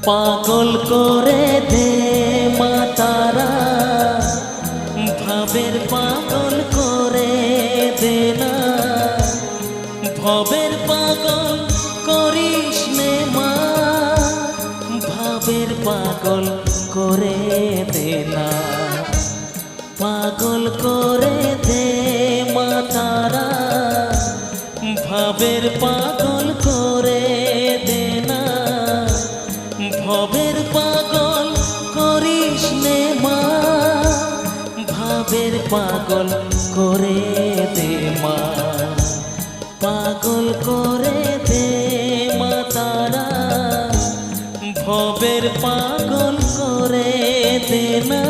পাগল করে দে মা তারা, ভাবের পাগল করে দে না, ভবের পাগল করিস নে মা, ভাবের পাগল করে দে না। পাগল করে দে মা তারা, ভাবের পাগল করে দে না, ভবের পাগল করিস নে মা, ভাবের পাগল করে দে মা। পাগল করে দে মা তারা, ভবের পাগল করে দে না।